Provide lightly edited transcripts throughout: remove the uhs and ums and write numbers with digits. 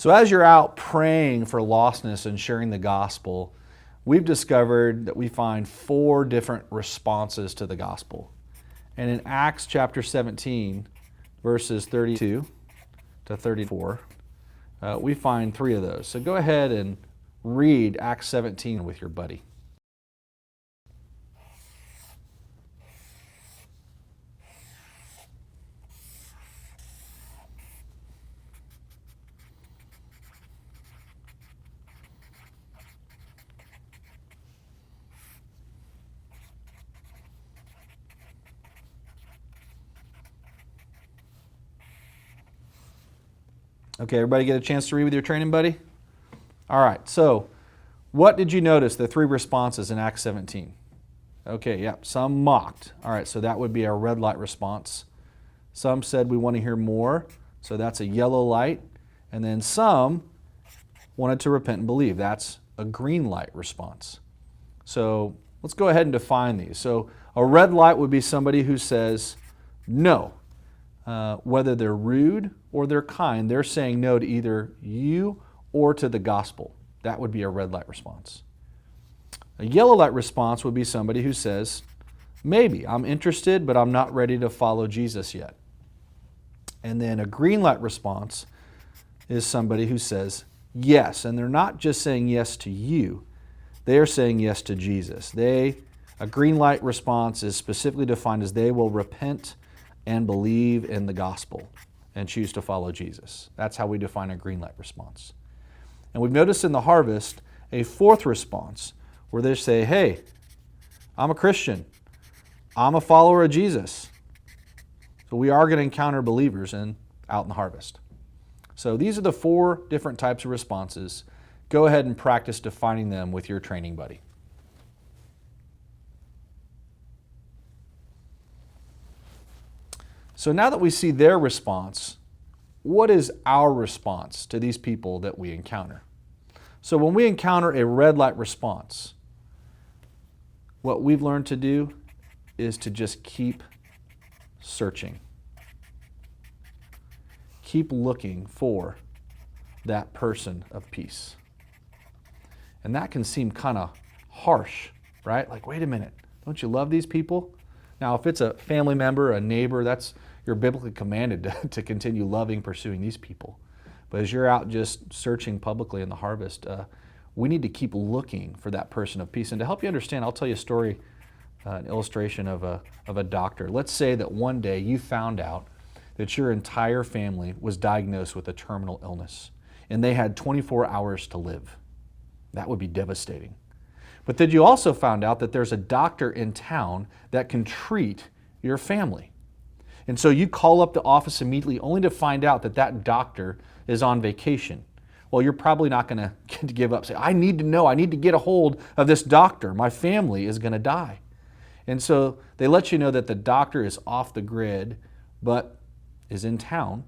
So as you're out praying for lostness and sharing the gospel, we've discovered that we find 4 different responses to the gospel. And in Acts chapter 17, verses 32 to 34, we find 3 of those. So go ahead and read Acts 17 with your buddy. Okay, everybody get a chance to read with your training buddy? All right, so what did you notice, the 3 responses in Acts 17? Okay, yeah, some mocked. All right, so that would be our red light response. Some said we want to hear more, so that's a yellow light. And then some wanted to repent and believe. That's a green light response. So let's go ahead and define these. So a red light would be somebody who says no. Whether they're rude or they're kind, they're saying no to either you or to the gospel. That would be a red light response. A yellow light response would be somebody who says, maybe, I'm interested, but I'm not ready to follow Jesus yet. And then a green light response is somebody who says yes, and they're not just saying yes to you, they are saying yes to Jesus. A green light response is specifically defined as they will repent and believe in the gospel and choose to follow Jesus. That's how we define a green light response. And we've noticed in the harvest a 4th response where they say, hey, I'm a Christian. I'm a follower of Jesus. So we are going to encounter believers out in the harvest. So these are the 4 different types of responses. Go ahead and practice defining them with your training buddy. So now that we see their response, what is our response to these people that we encounter? So when we encounter a red light response, what we've learned to do is to just keep searching. Keep looking for that person of peace. And that can seem kind of harsh, right? Like, wait a minute, don't you love these people? Now, if it's a family member, a neighbor, you're biblically commanded to continue loving, pursuing these people. But as you're out just searching publicly in the harvest, we need to keep looking for that person of peace. And to help you understand, I'll tell you a story, an illustration of a doctor. Let's say that one day you found out that your entire family was diagnosed with a terminal illness, and they had 24 hours to live. That would be devastating. But then you also found out that there's a doctor in town that can treat your family. And so you call up the office immediately only to find out that that doctor is on vacation. Well, you're probably not going to give up. Say, I need to know, I need to get a hold of this doctor. My family is going to die. And so they let you know that the doctor is off the grid, but is in town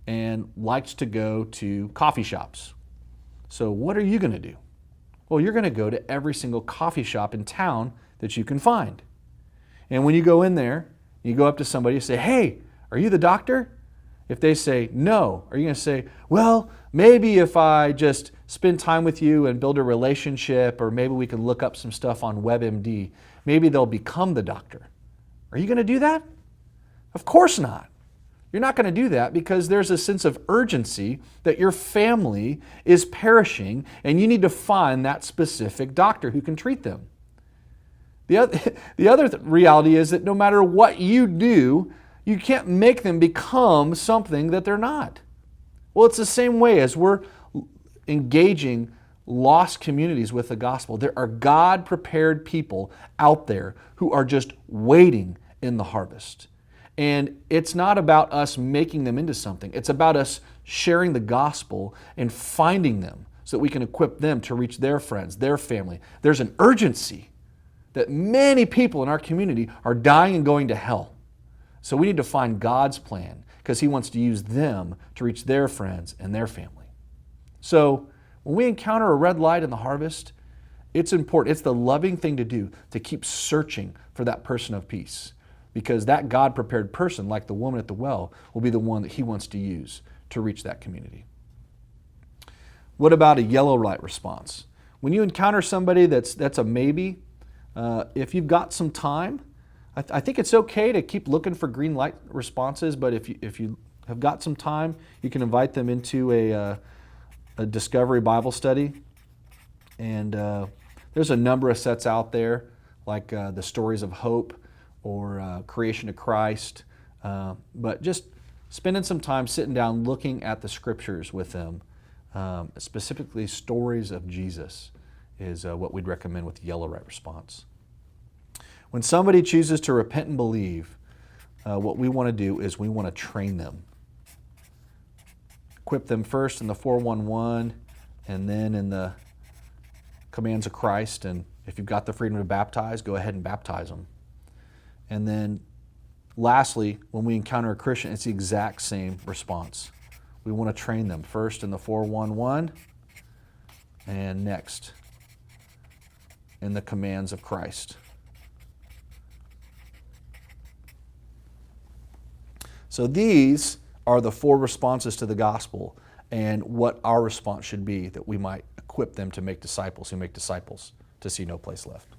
and likes to go to coffee shops. So what are you going to do? Well, you're going to go to every single coffee shop in town that you can find. And when you go in there, you go up to somebody and say, hey, are you the doctor? If they say no, are you going to say, well, maybe if I just spend time with you and build a relationship, or maybe we can look up some stuff on WebMD, maybe they'll become the doctor. Are you going to do that? Of course not. You're not going to do that because there's a sense of urgency that your family is perishing and you need to find that specific doctor who can treat them. The other reality is that no matter what you do, you can't make them become something that they're not. Well, it's the same way as we're engaging lost communities with the gospel. There are God-prepared people out there who are just waiting in the harvest. And it's not about us making them into something. It's about us sharing the gospel and finding them so that we can equip them to reach their friends, their family. There's an urgency that many people in our community are dying and going to hell. So we need to find God's plan because He wants to use them to reach their friends and their family. So when we encounter a red light in the harvest, it's important. It's the loving thing to do to keep searching for that person of peace. Because that God-prepared person, like the woman at the well, will be the one that He wants to use to reach that community. What about a yellow light response? When you encounter somebody that's a maybe, if you've got some time, I think it's okay to keep looking for green light responses, but if you have got some time, you can invite them into a Discovery Bible study. And there's a number of sets out there, like the Stories of Hope or Creation of Christ. But just spending some time sitting down looking at the scriptures with them, specifically stories of Jesus, is what we'd recommend with the yellow light response. When somebody chooses to repent and believe, what we want to do is we want to train them. Equip them first in the 411 and then in the commands of Christ. And if you've got the freedom to baptize, go ahead and baptize them. And then lastly, when we encounter a Christian, it's the exact same response. We want to train them first in the 411 and next in the commands of Christ. So these are the 4 responses to the gospel and what our response should be, that we might equip them to make disciples who make disciples to see no place left.